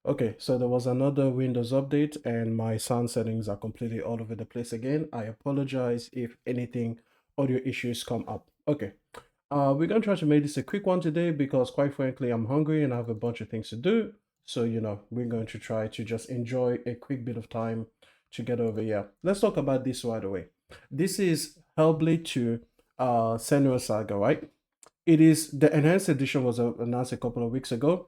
Okay, so there was another Windows update and my sound settings are completely all over the place again. I apologize if anything audio issues come up. Okay, we're gonna try to make this a quick one today because quite frankly, I'm hungry and I have a bunch of things to do. So, we're going to try to just enjoy a quick bit of time to get over here. Let's talk about this right away. This is Hellblade 2, Senua Saga, right? It is the enhanced edition was announced a couple of weeks ago.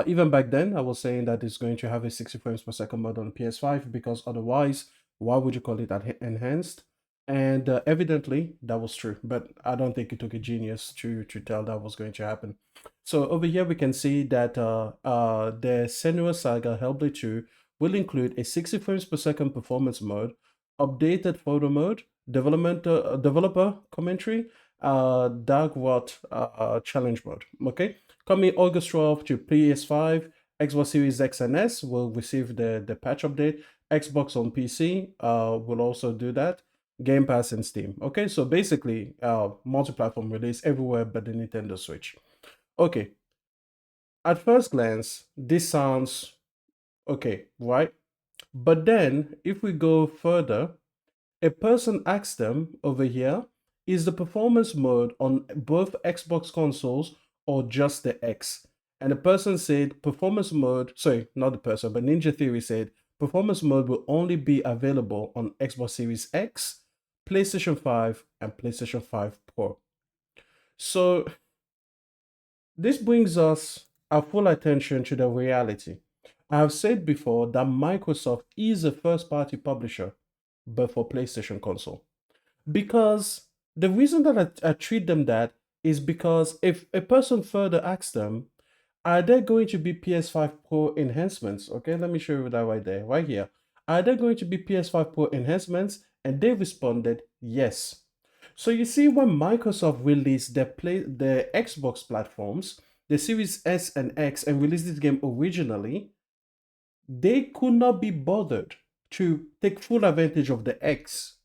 Even back then, I was saying that it's going to have a 60 frames per second mode on PS5 because otherwise, why would you call it that enhanced? And evidently, that was true. But I don't think it took a genius to tell that was going to happen. So over here, we can see that the Senua Saga Hellblade 2 will include a 60 frames per second performance mode, updated photo mode, developer commentary, Dark What challenge mode. Okay, coming August 12th to PS5, Xbox Series X and S will receive the patch update. Xbox on PC will also do that. Game Pass and Steam. Okay, so basically, multi-platform release everywhere but the Nintendo Switch. Okay, at first glance, this sounds okay, right? But then, if we go further, a person asked them over here, is the performance mode on both Xbox consoles or just the X? And the person said performance mode, sorry, not the person, but Ninja Theory said performance mode will only be available on Xbox Series X, PlayStation 5, and PlayStation 5 Pro. So this brings us our full attention to the reality. I have said before that Microsoft is a first party publisher, but for PlayStation console. Because the reason that I treat them that is because if a person further asks them, are there going to be PS5 Pro enhancements? Okay, let me show you that right there, right here. Are there going to be PS5 Pro enhancements? And they responded, yes. So you see, when Microsoft released the Xbox platforms, the Series S and X, and released this game originally, they could not be bothered to take full advantage of the X.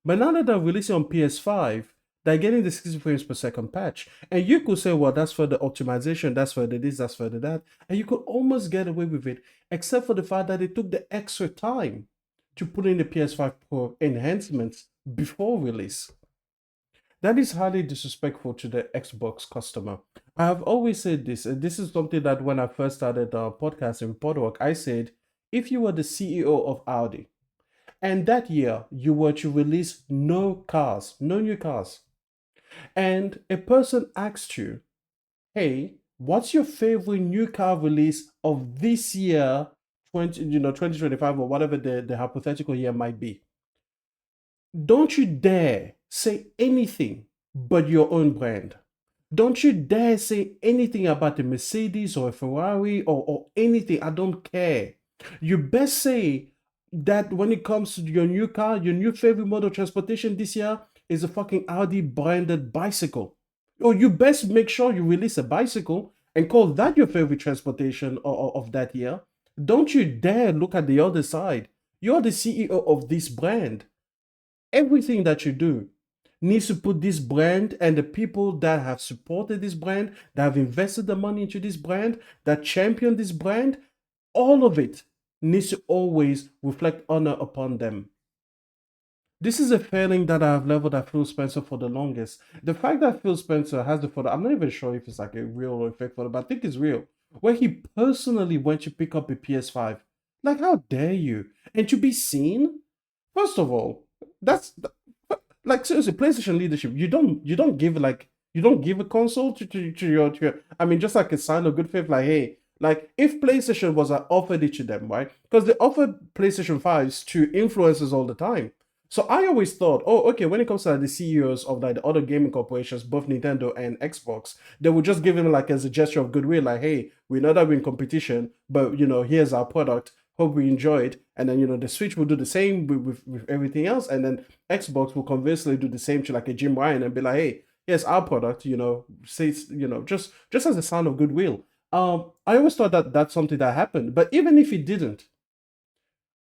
But now that they're releasing on PS5, they're getting the 60 frames per second patch. And you could say, well, that's for the optimization, that's for the this, that's for the that. And you could almost get away with it, except for the fact that they took the extra time to put in the PS5 Pro enhancements before release. That is highly disrespectful to the Xbox customer. I have always said this, and this is something that when I first started podcasting with Podwork, I said, if you were the CEO of Audi, and that year you were to release no cars, no new cars, and a person asked you, hey, what's your favorite new car release of this year, 2025 or whatever the hypothetical year might be? Don't you dare say anything but your own brand. Don't you dare say anything about a Mercedes or a Ferrari or anything. I don't care. You best say that when it comes to your new car, your new favorite mode of transportation this year is a fucking Audi branded bicycle. Or you best make sure you release a bicycle and call that your favorite transportation of that year. Don't you dare look at the other side. You're the CEO of this brand. Everything that you do needs to put this brand and the people that have supported this brand, that have invested the money into this brand, that champion this brand, all of it needs to always reflect honor upon them. This is a failing that I have leveled at Phil Spencer for the longest. The fact that Phil Spencer has the photo, I'm not even sure if it's like a real or fake photo, but I think it's real, where he personally went to pick up a PS5. Like, how dare you? And to be seen? First of all, that's like seriously, PlayStation leadership. You don't give like you don't give a console to your I mean, just like a sign of good faith, like hey, like if PlayStation was offered it to them, right? Because they offered PlayStation 5s to influencers all the time. So I always thought, oh, okay, when it comes to like, the CEOs of like the other gaming corporations, both Nintendo and Xbox, they would just give him like as a gesture of goodwill, like, hey, we know that we're in competition, but here's our product. Hope we enjoy it. And then the Switch will do the same with everything else, and then Xbox will conversely do the same to like a Jim Ryan and be like, hey, here's our product, say it's, just as a sign of goodwill. I always thought that that's something that happened, but even if it didn't,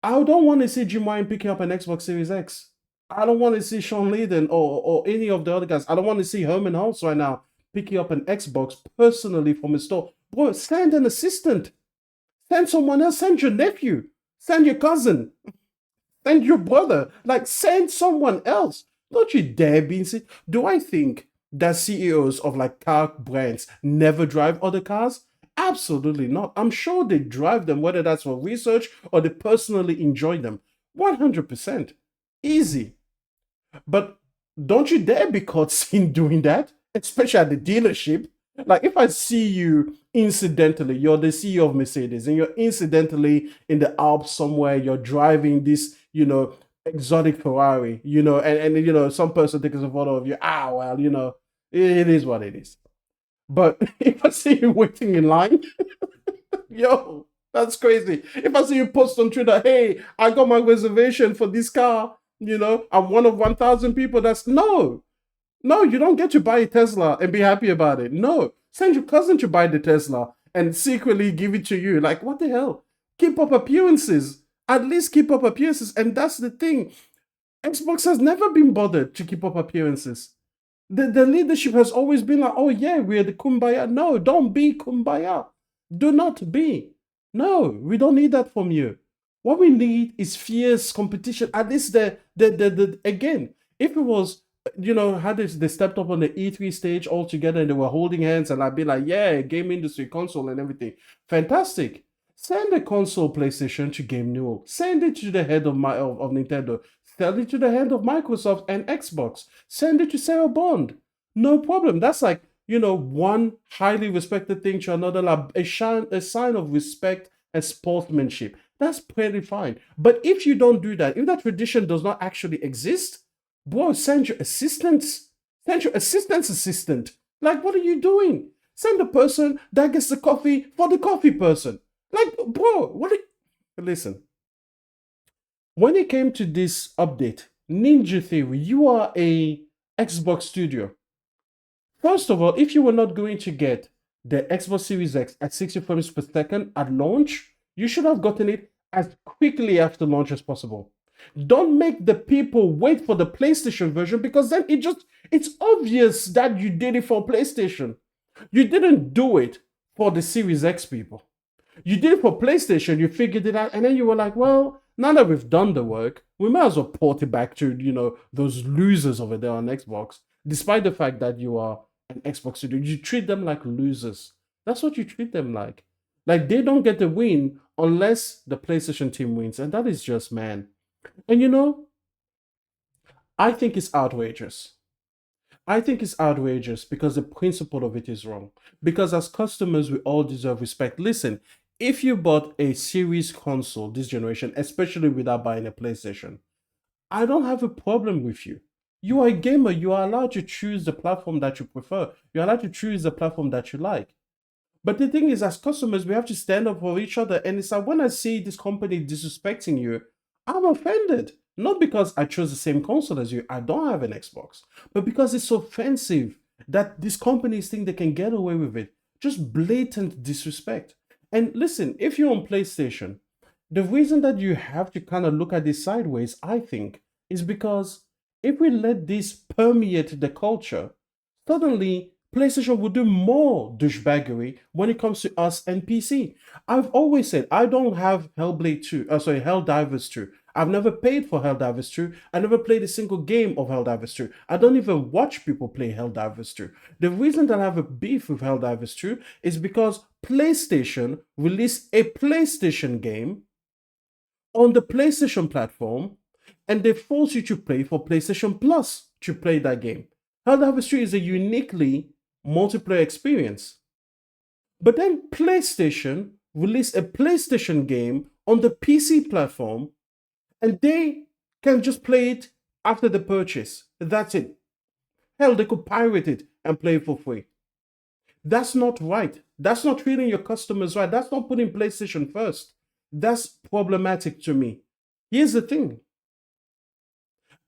I don't want to see Jim Ryan picking up an Xbox Series X. I don't want to see Sean Layden or any of the other guys. I don't want to see Herman Hulse right now picking up an Xbox personally from his store. Bro, send an assistant. Send someone else, send your nephew, send your cousin, send your brother. Like, send someone else. Don't you dare be insane. Do I think that CEOs of like car brands never drive other cars? Absolutely not. I'm sure they drive them, whether that's for research or they personally enjoy them. 100%. Easy. But don't you dare be caught seen doing that, especially at the dealership. Like, if I see you incidentally, you're the CEO of Mercedes, and you're incidentally in the Alps somewhere, you're driving this, exotic Ferrari, and some person takes a photo of you. Ah, well, it is what it is. But if I see you waiting in line, yo, that's crazy. If I see you post on Twitter, hey, I got my reservation for this car, I'm one of 1,000 people. That's no, no, you don't get to buy a Tesla and be happy about it. No, send your cousin to buy the Tesla and secretly give it to you. Like, what the hell? Keep up appearances. At least keep up appearances. And that's the thing. Xbox has never been bothered to keep up appearances. The leadership has always been like, oh yeah, we're the kumbaya. No, don't be kumbaya. Do not be. No, we don't need that from you. What we need is fierce competition. At least the again, if it was, how they stepped up on the E3 stage all together and they were holding hands and I'd be like, yeah, game industry, console and everything. Fantastic. Send the console PlayStation to Game Newell. Send it to the head of Nintendo. Send it to the head of Microsoft and Xbox. Send it to Sarah Bond. No problem. That's like, one highly respected thing to another, like a sign of respect and sportsmanship. That's pretty fine. But if you don't do that, if that tradition does not actually exist, bro, send your assistants. Send your assistant's assistant. Like, what are you doing? Send the person that gets the coffee for the coffee person. Like, bro, listen. When it came to this update, Ninja Theory, you are a Xbox studio. First of all, if you were not going to get the Xbox Series X at 60 frames per second at launch, you should have gotten it as quickly after launch as possible. Don't make the people wait for the PlayStation version because then it's obvious that you did it for PlayStation. You didn't do it for the Series X people. You did it for PlayStation, you figured it out, and then you were like, well, now that we've done the work, we might as well port it back to, those losers over there on Xbox. Despite the fact that you are an Xbox studio, you treat them like losers. That's what you treat them like. Like, they don't get the win unless the PlayStation team wins, and that is just, man. And I think it's outrageous. I think it's outrageous because the principle of it is wrong. Because as customers, we all deserve respect. Listen, if you bought a series console this generation, especially without buying a PlayStation, I don't have a problem with you. You are a gamer. You are allowed to choose the platform that you prefer. You're allowed to choose the platform that you like. But the thing is, as customers, we have to stand up for each other. And it's like when I see this company disrespecting you, I'm offended. Not because I chose the same console as you, I don't have an Xbox, but because it's offensive that these companies think they can get away with it. Just blatant disrespect. And listen, if you're on PlayStation, the reason that you have to kind of look at this sideways, I think, is because if we let this permeate the culture, suddenly PlayStation will do more douchebaggery when it comes to us and PC. I've always said I don't have Helldivers 2. I've never paid for Helldivers 2. I never played a single game of Helldivers 2. I don't even watch people play Helldivers 2. The reason that I have a beef with Helldivers 2 is because PlayStation released a PlayStation game on the PlayStation platform and they force you to pay for PlayStation Plus to play that game. Helldivers 2 is a uniquely multiplayer experience. But then PlayStation released a PlayStation game on the PC platform and they can just play it after the purchase. That's it. Hell, they could pirate it and play it for free. That's not right. That's not treating your customers right. That's not putting PlayStation first. That's problematic to me. Here's the thing.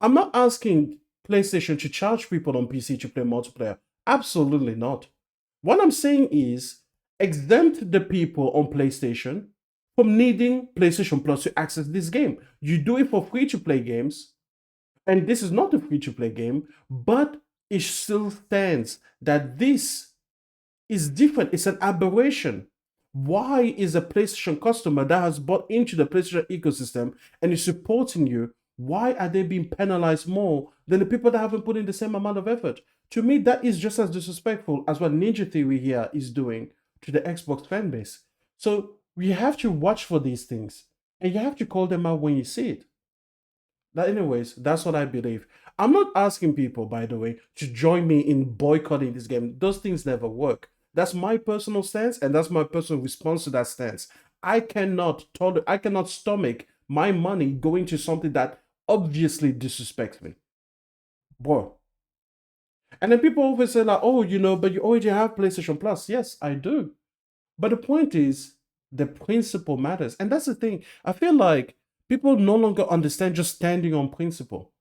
I'm not asking PlayStation to charge people on PC to play multiplayer. Absolutely not. What I'm saying is exempt the people on PlayStation from needing PlayStation Plus to access this game. You do it for free to play games, and this is not a free to play game, but it still stands that this is different. It's an aberration. Why is a PlayStation customer that has bought into the PlayStation ecosystem and is supporting you, why are they being penalized more than the people that haven't put in the same amount of effort? To me, that is just as disrespectful as what Ninja Theory here is doing to the Xbox fan base. So we have to watch for these things and you have to call them out when you see it. But anyways, that's what I believe. I'm not asking people, by the way, to join me in boycotting this game. Those things never work. That's my personal stance, and that's my personal response to that stance. I cannot stomach my money going to something that obviously disrespects me. Boy. And then people always say, like, oh, but you already have PlayStation Plus. Yes, I do. But the point is, the principle matters. And that's the thing. I feel like people no longer understand just standing on principle.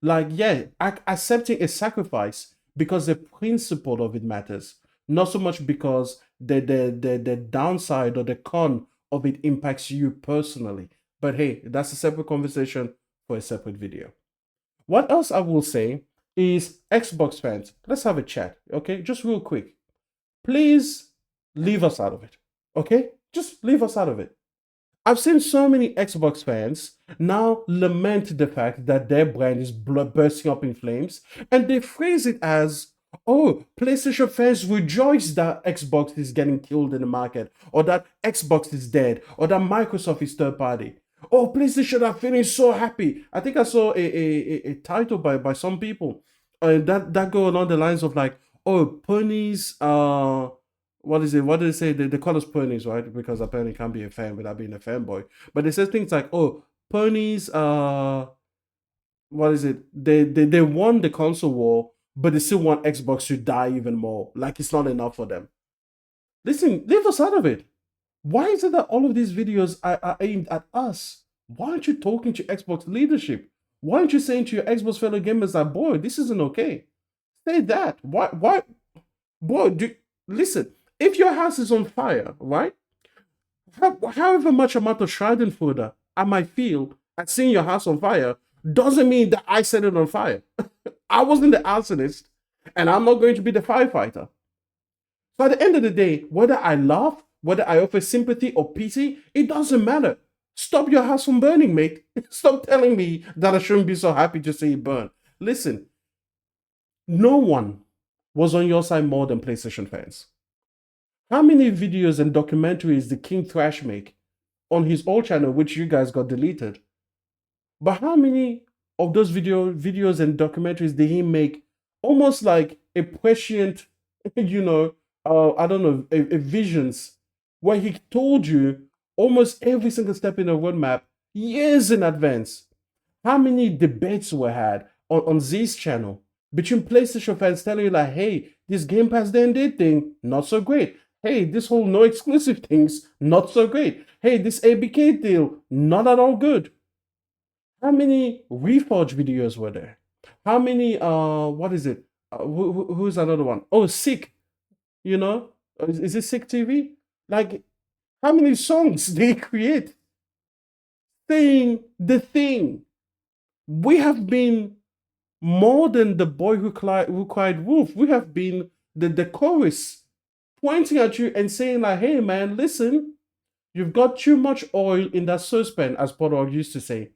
Like, yeah, accepting a sacrifice because the principle of it matters, not so much because the downside or the con of it impacts you personally. But hey, that's a separate conversation for a separate video. What else I will say is Xbox fans, let's have a chat, okay? Just real quick. Please leave us out of it. Okay? Just leave us out of it. I've seen so many Xbox fans now lament the fact that their brand is bursting up in flames, and they phrase it as, oh, PlayStation fans rejoice that Xbox is getting killed in the market, or that Xbox is dead, or that Microsoft is third party. Oh, PlayStation are feeling so happy. I think I saw a title by some people that go along the lines of like, oh, ponies, what is it? What do they say? They call us ponies, right? Because apparently can't be a fan without being a fanboy. But they say things like, oh, ponies, what is it? They won the console war, but they still want Xbox to die even more. Like it's not enough for them. Listen, leave us out of it. Why is it that all of these videos are aimed at us? Why aren't you talking to Xbox leadership? Why aren't you saying to your Xbox fellow gamers that, boy, this isn't okay? Say that. Why, boy, listen, if your house is on fire, right? However much amount of Schadenfreude I might feel at seeing your house on fire doesn't mean that I set it on fire. I wasn't the arsonist, and I'm not going to be the firefighter. So at the end of the day, whether I laugh, whether I offer sympathy or pity, it doesn't matter. Stop your house from burning, mate. Stop telling me that I shouldn't be so happy to see it burn. Listen, no one was on your side more than PlayStation fans. How many videos and documentaries did King Thrash make on his old channel, which you guys got deleted? But how many of those videos and documentaries did he make almost like a prescient, I don't know, a visions, where he told you almost every single step in the roadmap years in advance? How many debates were had on Z's channel between PlayStation fans telling you like, hey, this Game Pass then did thing, not so great. Hey, this whole no exclusive things, not so great. Hey, this ABK deal, not at all good. How many Reforge videos were there? How many, what is it? Who's another one? Oh, Sick, you know? Is it Sick TV? Like, how many songs they create saying the thing? We have been more than the boy who cried wolf. We have been the chorus pointing at you and saying like, hey man, listen, you've got too much oil in that saucepan, as Porter used to say,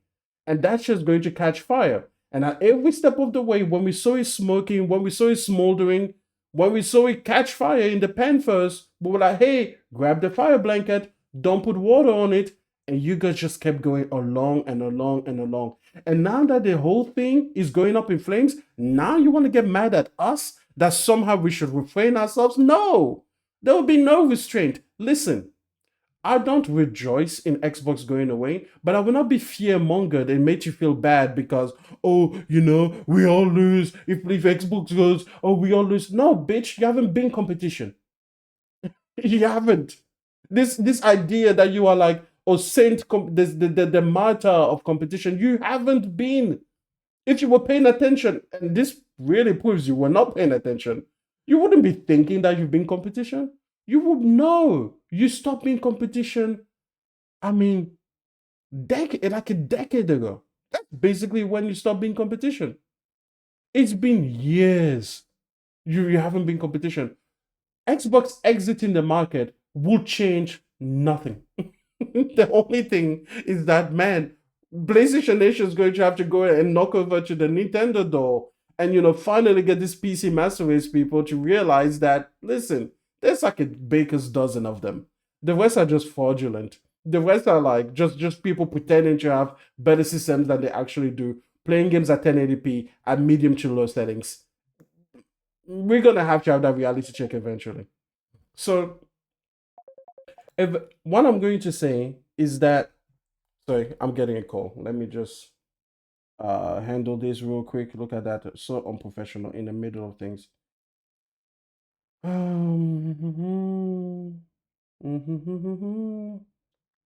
and that's just going to catch fire. And at every step of the way, when we saw it smoking, when we saw it smoldering, when we saw it catch fire in the pan first, we were like, hey, grab the fire blanket, don't put water on it. And you guys just kept going along and along and along. And now that the whole thing is going up in flames, now you want to get mad at us that somehow we should refrain ourselves? No, there will be no restraint. Listen, I don't rejoice in Xbox going away, but I will not be fear-mongered and make you feel bad because, oh, we all lose. If Xbox goes, oh, we all lose. No, bitch, you haven't been competition. You haven't. This idea that you are like, oh, the martyr of competition, you haven't been. If you were paying attention, and this really proves you were not paying attention, you wouldn't be thinking that you've been competition. You would know. You stopped being competition, I mean, like a decade ago. That's basically when you stopped being competition. It's been years. You haven't been competition. Xbox exiting the market will change Nothing. The only thing is that, man, PlayStation Nation is going to have to go and knock over to the Nintendo door and, finally get this PC master race people to realize that, listen, there's like a baker's dozen of them. The rest are just fraudulent. The rest are like just people pretending to have better systems than they actually do, playing games at 1080p at medium to low settings. We're gonna have to have that reality check eventually. So, if what I'm going to say is that, sorry, I'm getting a call. Let me just handle this real quick. Look at that, so unprofessional in the middle of things.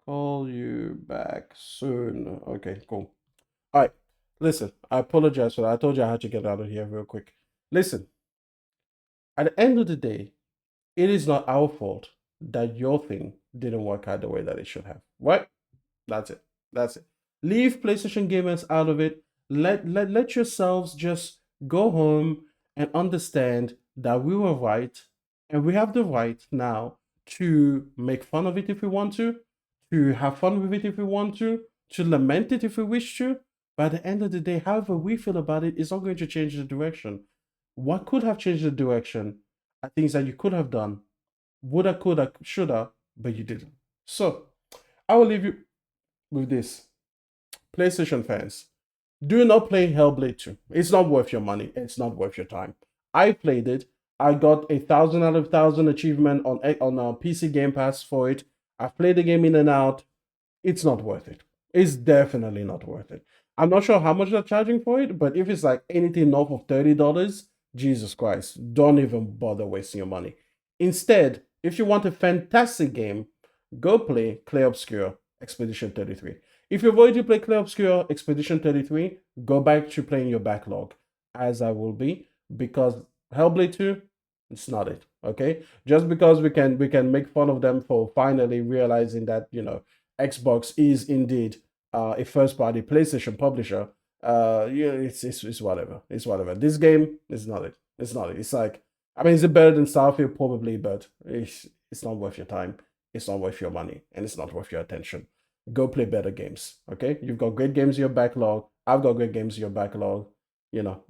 Call you back soon. Okay, cool. All right. Listen, I apologize for that. I told you I had to get out of here real quick. Listen, at the end of the day, it is not our fault that your thing didn't work out the way that it should have. Right? That's it. That's it. Leave PlayStation gamers out of it. Let yourselves just go home and understand that we were right, and we have the right now to make fun of it if we want to have fun with it if we want to lament it if we wish to. But at the end of the day, however we feel about it is not going to change the direction. What could have changed the direction are things that you could have done, woulda, coulda, shoulda, but you didn't. So I will leave you with this. PlayStation fans, do not play Hellblade 2. It's not worth your money. It's not worth your time. I played it. I got 1,000 out of 1,000 achievement on PC Game Pass for it. I've played the game in and out. It's not worth it. It's definitely not worth it. I'm not sure how much they're charging for it, but if it's like anything north of $30, Jesus Christ, don't even bother wasting your money. Instead, if you want a fantastic game, go play Clay Obscure Expedition 33. If you've already played Clay Obscure Expedition 33, go back to playing your backlog, as I will be, because Hellblade 2, it's not it. Okay? Just because we can make fun of them for finally realizing that, Xbox is indeed a first party PlayStation publisher. Yeah, it's whatever. It's whatever. This game is not it. It's not it. It's like, I mean, is it better than Starfield? Probably, but it's not worth your time. It's not worth your money, and it's not worth your attention. Go play better games. Okay, you've got great games in your backlog. I've got great games in your backlog.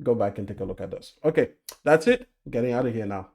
Go back and take a look at those. Okay, that's it. Getting out of here now.